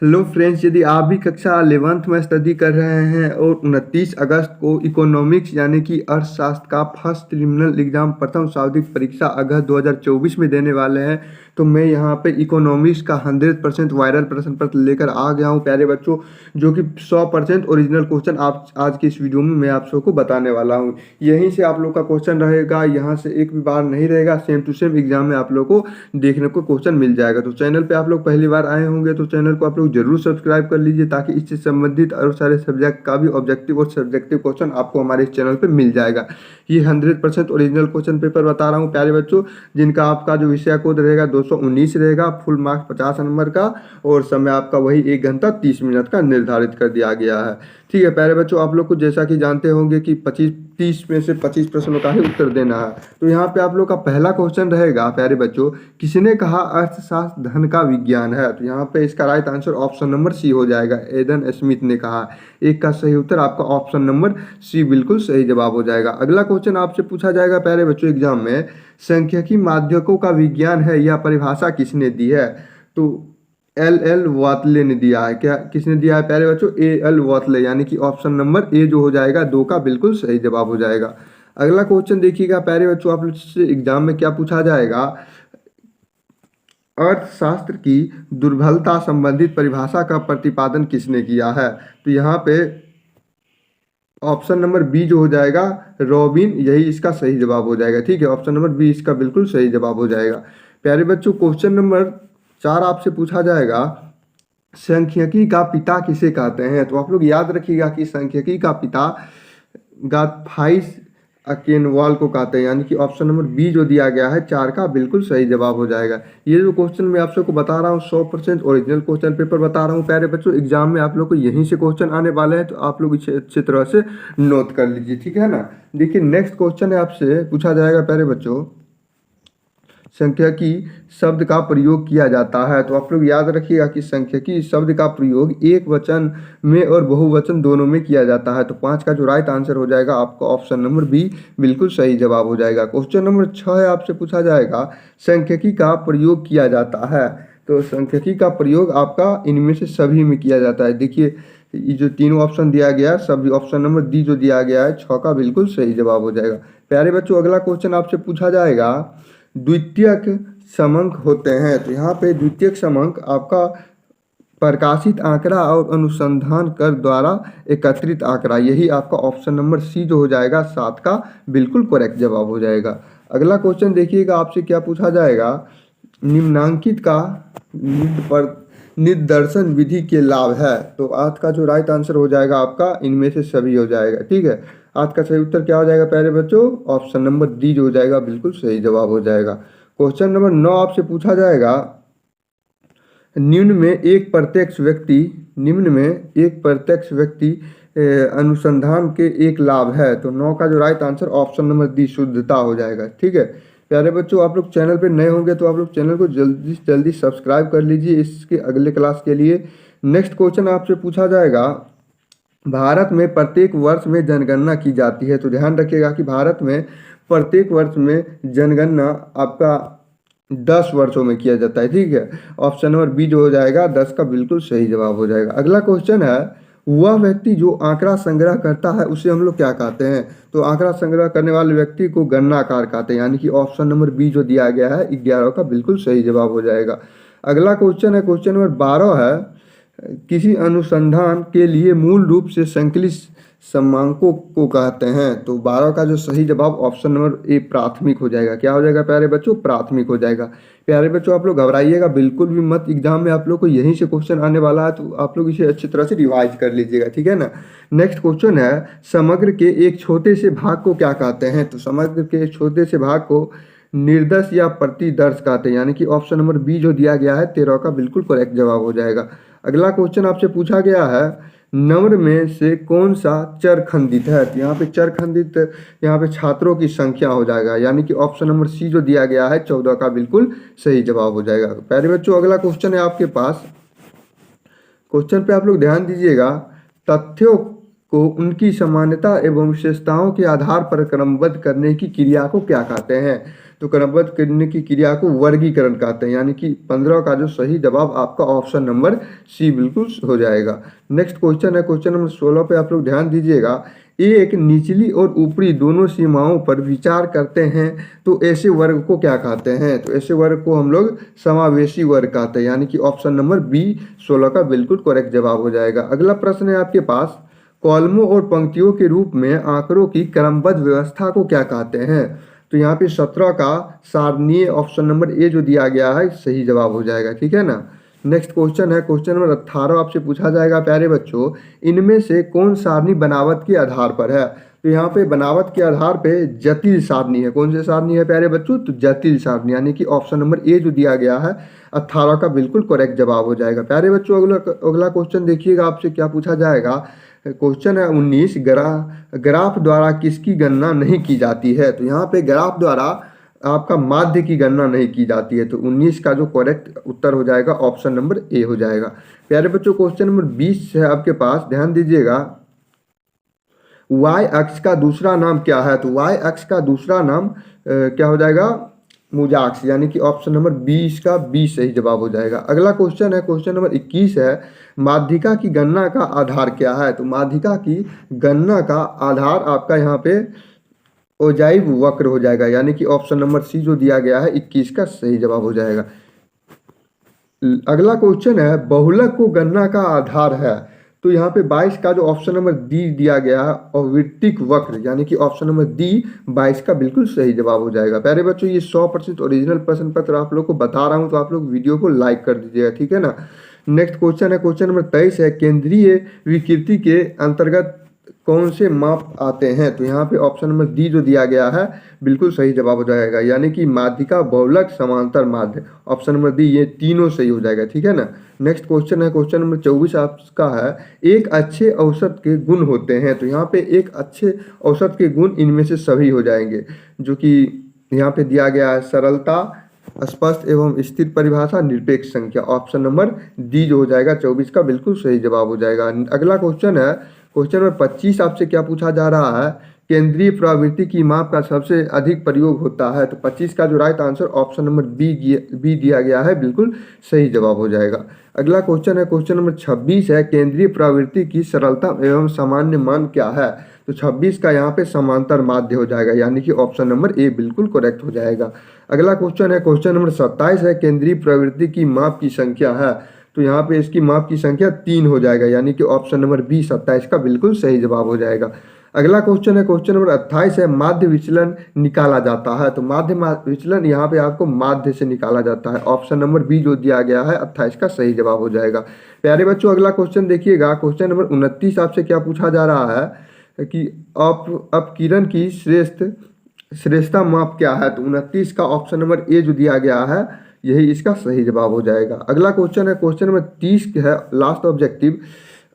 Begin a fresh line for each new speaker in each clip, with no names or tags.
Hello friends, यदि आप भी कक्षा 11th में स्टडी कर रहे हैं और 29 अगस्त को इकोनॉमिक्स यानी कि अर्थशास्त्र का फर्स्ट प्रिलिमिनरी एग्जाम प्रथम शाब्दिक परीक्षा अगस्त 2024 में देने वाले हैं, तो मैं यहाँ पे इकोनॉमिक्स का 100% वायरल प्रश्न पत्र लेकर आ गया हूँ प्यारे बच्चों, जो कि 100% ओरिजिनल क्वेश्चन आप आज की इस वीडियो में मैं आप सबको बताने वाला हूँ। यहीं से आप लोग का क्वेश्चन रहेगा, यहाँ से एक भी बार नहीं रहेगा, सेम टू सेम एग्जाम में आप लोग को देखने को क्वेश्चन मिल जाएगा। तो चैनल पे आप लोग पहली बार आए होंगे तो चैनल को आप लोग जरूर सब्सक्राइब कर लीजिए, ताकि इससे संबंधित और सारे सब्जेक्ट का भी ऑब्जेक्टिव और सब्जेक्टिव क्वेश्चन आपको हमारे इस चैनल पे मिल जाएगा। ये 100% ओरिजिनल क्वेश्चन पेपर बता रहा हूँ प्यारे बच्चों, जिनका आपका जो विषय कोड रहेगा 219 रहेगा, फुल मार्क्स 50 नंबर का, और समय आपका वही 1 घंटा 30 मिनट का निर्धारित कर दिया गया है। ठीक है प्यारे बच्चों, आप लोग को जैसा कि जानते होंगे कि 30 में से 25 प्रश्नों का ही उत्तर देना है। तो यहाँ पे आप लोग का पहला क्वेश्चन रहेगा प्यारे बच्चों, किसने कहा अर्थशास्त्र धन का विज्ञान है? तो यहाँ पे इसका right answer option number C हो जाएगा, एडम स्मिथ ने कहा। एक का सही उत्तर आपका ऑप्शन नंबर सी बिल्कुल सही जवाब हो जाएगा। अगला क्वेश्चन आपसे पूछा जाएगा प्यारे बच्चों एग्जाम में, सांख्यिकी माध्यकों का विज्ञान है, यह परिभाषा किसने दी है? तो एल वाटले ने दिया है। क्या किसने दिया है प्यारे बच्चों? एल वाटले, यानी कि ऑप्शन नंबर ए जो हो जाएगा 2 का बिल्कुल सही जवाब हो जाएगा। अगला क्वेश्चन देखिएगा प्यारे बच्चों, आप लोग से एग्जाम में क्या पूछा जाएगा, अर्थशास्त्र की दुर्बलता संबंधित परिभाषा का प्रतिपादन किसने किया है? तो यहाँ पे ऑप्शन नंबर बी जो हो जाएगा रॉबिन, यही इसका सही जवाब हो जाएगा। ठीक है, ऑप्शन नंबर बी इसका बिल्कुल सही जवाब हो जाएगा। प्यारे बच्चों क्वेश्चन नंबर 4 आपसे पूछा जाएगा, सांख्यिकी का पिता किसे कहते हैं? तो आप लोग याद रखिएगा कि सांख्यिकी का पिता गॉटफ्राइड अकेनवाल को कहते हैं, यानी कि ऑप्शन नंबर बी जो दिया गया है 4 का बिल्कुल सही जवाब हो जाएगा। ये जो क्वेश्चन मैं आप सबको बता रहा हूँ 100% ओरिजिनल क्वेश्चन पेपर बता रहा हूँ प्यारे बच्चों, एग्जाम में आप लोग को यहीं से क्वेश्चन आने वाले हैं, तो आप लोग इसे अच्छी तरह से नोट कर लीजिए। ठीक है ना। देखिए नेक्स्ट क्वेश्चन है आपसे पूछा जाएगा प्यारे बच्चों, सांख्यिकी शब्द का प्रयोग किया जाता है। तो आप लोग याद रखिएगा कि सांख्यिकी शब्द का प्रयोग एक वचन में और बहुवचन दोनों में किया जाता है। तो 5 का जो राइट आंसर हो जाएगा आपका ऑप्शन नंबर बी बिल्कुल सही जवाब हो जाएगा। क्वेश्चन नंबर 6 है आपसे पूछा जाएगा, सांख्यिकी का प्रयोग किया जाता है। तो सांख्यिकी का प्रयोग आपका इनमें से सभी में किया जाता है। देखिए ये जो तीनों ऑप्शन दिया गया है, सभी ऑप्शन नंबर डी जो दिया गया है 6 का बिल्कुल सही जवाब हो जाएगा। प्यारे बच्चों अगला क्वेश्चन आपसे पूछा जाएगा, द्वितीयक समांक होते हैं। तो यहाँ पे द्वितीयक समांक आपका प्रकाशित आंकड़ा और अनुसंधान कर द्वारा एकत्रित आंकड़ा, यही आपका ऑप्शन नंबर सी जो हो जाएगा 7 का बिल्कुल करेक्ट जवाब हो जाएगा। अगला क्वेश्चन देखिएगा आपसे क्या पूछा जाएगा, निम्नांकित का निर्दर्शन विधि के लाभ है। तो आज का जो राइट आंसर हो जाएगा आपका इनमें से सभी हो जाएगा। ठीक है, आज का सही उत्तर क्या हो जाएगा प्यारे बच्चों? ऑप्शन नंबर डी जो हो जाएगा बिल्कुल सही जवाब हो जाएगा। क्वेश्चन नंबर 9 आपसे पूछा जाएगा, निम्न में एक प्रत्यक्ष व्यक्ति अनुसंधान के एक लाभ है। तो 9 का जो right answer option number D शुद्धता हो जाएगा। ठीक है प्यारे बच्चों, आप लोग चैनल पे नए होंगे तो आप लोग चैनल को जल्दी से जल्दी सब्सक्राइब कर लीजिए इसके अगले क्लास के लिए। नेक्स्ट क्वेश्चन आपसे पूछा जाएगा, भारत में प्रत्येक वर्ष में जनगणना की जाती है। तो ध्यान रखिएगा कि भारत में प्रत्येक वर्ष में जनगणना आपका 10 वर्षों में किया जाता है। ठीक है, ऑप्शन नंबर बी जो हो जाएगा 10 का बिल्कुल सही जवाब हो जाएगा। अगला क्वेश्चन है, वह व्यक्ति जो आंकड़ा संग्रह करता है उसे हम लोग क्या कहते हैं? तो आंकड़ा संग्रह करने वाले व्यक्ति को गणनाकार कहते हैं, यानी कि ऑप्शन नंबर बी जो दिया गया है 11 का बिल्कुल सही जवाब हो जाएगा। अगला क्वेश्चन है क्वेश्चन नंबर 12 है, किसी अनुसंधान के लिए मूल रूप से संकलित समांकों को कहते हैं। तो 12 का जो सही जवाब ऑप्शन नंबर ए प्राथमिक हो जाएगा। क्या हो जाएगा प्यारे बच्चों? प्राथमिक हो जाएगा। प्यारे बच्चों आप लोग घबराइएगा बिल्कुल भी मत, एग्जाम में आप लोग को यहीं से क्वेश्चन आने वाला है, तो आप लोग इसे अच्छी तरह से रिवाइज कर लीजिएगा। ठीक है ना। नेक्स्ट क्वेश्चन है, समग्र के एक छोटे से भाग को क्या कहते हैं? तो समग्र के एक छोटे से भाग को निर्दश या प्रतिदर्श कहते हैं, यानी कि ऑप्शन नंबर बी जो दिया गया है 13 का बिल्कुल करेक्ट जवाब हो जाएगा। अगला क्वेश्चन आपसे पूछा गया है, नम्र में से कौन सा चर खंडित है? तो यहाँ पे चर खंडित यहाँ पे छात्रों की संख्या हो जाएगा, यानी कि ऑप्शन नंबर सी जो दिया गया है 14 का बिल्कुल सही जवाब हो जाएगा। प्यारे बच्चों अगला क्वेश्चन है आपके पास, क्वेश्चन पे आप लोग ध्यान दीजिएगा, तथ्यों को उनकी समानता एवं विशेषताओं के आधार पर क्रमबद्ध करने की क्रिया को क्या कहते हैं? तो क्रमबद्ध करने की क्रिया को वर्गीकरण कहते हैं, यानी कि 15 का जो सही जवाब आपका ऑप्शन नंबर सी बिल्कुल हो जाएगा। नेक्स्ट क्वेश्चन है क्वेश्चन नंबर 16 पे आप लोग ध्यान दीजिएगा। एक निचली और ऊपरी दोनों सीमाओं पर विचार करते हैं तो ऐसे वर्ग को क्या कहते हैं? तो ऐसे वर्ग को हम लोग समावेशी वर्ग कहते हैं, यानी कि ऑप्शन नंबर बी 16 का बिल्कुल करेक्ट जवाब हो जाएगा। अगला प्रश्न है आपके पास, कॉलमों और पंक्तियों के रूप में आंकड़ों की क्रमबद्ध व्यवस्था को क्या कहते हैं? तो यहाँ पे 17 का सारणीय ऑप्शन नंबर ए जो दिया गया है सही जवाब हो जाएगा, ठीक है ना। नेक्स्ट क्वेश्चन है क्वेश्चन नंबर 18 आपसे पूछा जाएगा प्यारे बच्चों, इनमें से कौन सारणी बनावट के आधार पर है? तो यहाँ पे बनावट के आधार पे जटिल सारणी है। कौन सी सारणी है प्यारे बच्चों? तो जटिल सारणी, यानी कि ऑप्शन नंबर ए जो दिया गया है 18 का बिल्कुल करेक्ट जवाब हो जाएगा। प्यारे बच्चों अगला क्वेश्चन देखिएगा, आपसे क्या पूछा जाएगा। क्वेश्चन है 19, ग्राफ द्वारा किसकी गणना नहीं की जाती है? तो यहाँ पे ग्राफ द्वारा आपका माध्य की गणना नहीं की जाती है, तो 19 का जो करेक्ट उत्तर हो जाएगा ऑप्शन नंबर ए हो जाएगा। प्यारे बच्चों क्वेश्चन नंबर 20 है आपके पास, ध्यान दीजिएगा। वाई अक्ष का दूसरा नाम क्या है? तो वाई अक्ष का दूसरा नाम क्या हो जाएगा? मुजाक्स, यानी कि ऑप्शन नंबर 20 का 20 सही जवाब हो जाएगा। अगला क्वेश्चन है क्वेश्चन नंबर 21 है, माध्यिका की गणना का आधार क्या है? तो माध्यिका की गणना का आधार आपका यहाँ पे ओजाइव वक्र हो जाएगा, यानी कि ऑप्शन नंबर सी जो दिया गया है 21 का सही जवाब हो जाएगा। अगला क्वेश्चन है, बहुलक को गणना का आधार है? तो यहाँ पे 22 का जो ऑप्शन नंबर डी दिया गया है अविरतिक वक्र, यानी कि ऑप्शन नंबर डी 22 का बिल्कुल सही जवाब हो जाएगा। प्यारे बच्चों ये 100% ओरिजिनल प्रश्न पत्र आप लोग को बता रहा हूँ, तो आप लोग वीडियो को लाइक कर दीजिएगा, ठीक है ना। नेक्स्ट क्वेश्चन है क्वेश्चन नंबर 23 है, केंद्रीय विकृति के अंतर्गत कौन से माप आते हैं? तो यहाँ पे ऑप्शन नंबर डी जो दिया गया है बिल्कुल सही जवाब हो जाएगा, यानी कि माध्यिका, बहुलक, समांतर माध्य, ऑप्शन नंबर डी ये तीनों सही हो जाएगा, ठीक है ना। नेक्स्ट क्वेश्चन है क्वेश्चन नंबर 24 आपका है, एक अच्छे औसत के गुण होते हैं? तो यहाँ पे एक अच्छे औसत के गुण इनमें से सभी हो जाएंगे, जो कि यहाँ पे दिया गया है सरलता, स्पष्ट एवं स्थिर परिभाषा, निरपेक्ष संख्या, ऑप्शन नंबर डी जो हो जाएगा 24 का बिल्कुल सही जवाब हो जाएगा। अगला क्वेश्चन है क्वेश्चन नंबर 25 आपसे क्या पूछा जा रहा है, केंद्रीय प्रवृत्ति की माप का सबसे अधिक प्रयोग होता है? तो 25 का जो right answer option number B दिया गया है बिल्कुल सही जवाब हो जाएगा। अगला क्वेश्चन है क्वेश्चन नंबर 26 है, केंद्रीय प्रवृत्ति की सरलता एवं सामान्य मान क्या है? तो 26 का यहाँ पे समांतर माध्य हो जाएगा, यानी कि ऑप्शन नंबर ए बिल्कुल करेक्ट हो जाएगा। अगला क्वेश्चन है क्वेश्चन नंबर 27 है, केंद्रीय प्रवृत्ति की माप की संख्या है? तो यहाँ पे इसकी माप की संख्या 3 हो जाएगा, यानी कि ऑप्शन नंबर बी 27 का बिल्कुल सही जवाब हो जाएगा। अगला क्वेश्चन है क्वेश्चन नंबर 28 है, माध्य विचलन निकाला जाता है? तो माध्य विचलन यहाँ पे आपको माध्य से निकाला जाता है, ऑप्शन नंबर बी जो दिया गया है 28 का सही जवाब हो जाएगा। प्यारे बच्चों अगला क्वेश्चन देखिएगा, क्वेश्चन नंबर 29 आपसे क्या पूछा जा रहा है कि अपकिरण की श्रेष्ठता माप क्या है? तो 29 का ऑप्शन नंबर ए जो दिया गया है यही इसका सही जवाब हो जाएगा। अगला क्वेश्चन है क्वेश्चन नंबर 30 है, लास्ट ऑब्जेक्टिव,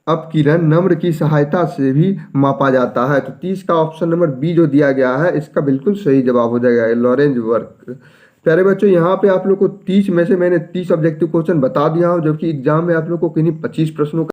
अपकिरण नम्र की सहायता से भी मापा जाता है? तो 30 का ऑप्शन नंबर बी जो दिया गया है इसका बिल्कुल सही जवाब हो जाएगा, लॉरेंज वर्क। प्यारे बच्चों यहाँ पे आप लोग को 30 में से मैंने 30 ऑब्जेक्टिव क्वेश्चन बता दिया हूँ, जबकि एग्जाम में आप लोग को किन्हीं 25 प्रश्नों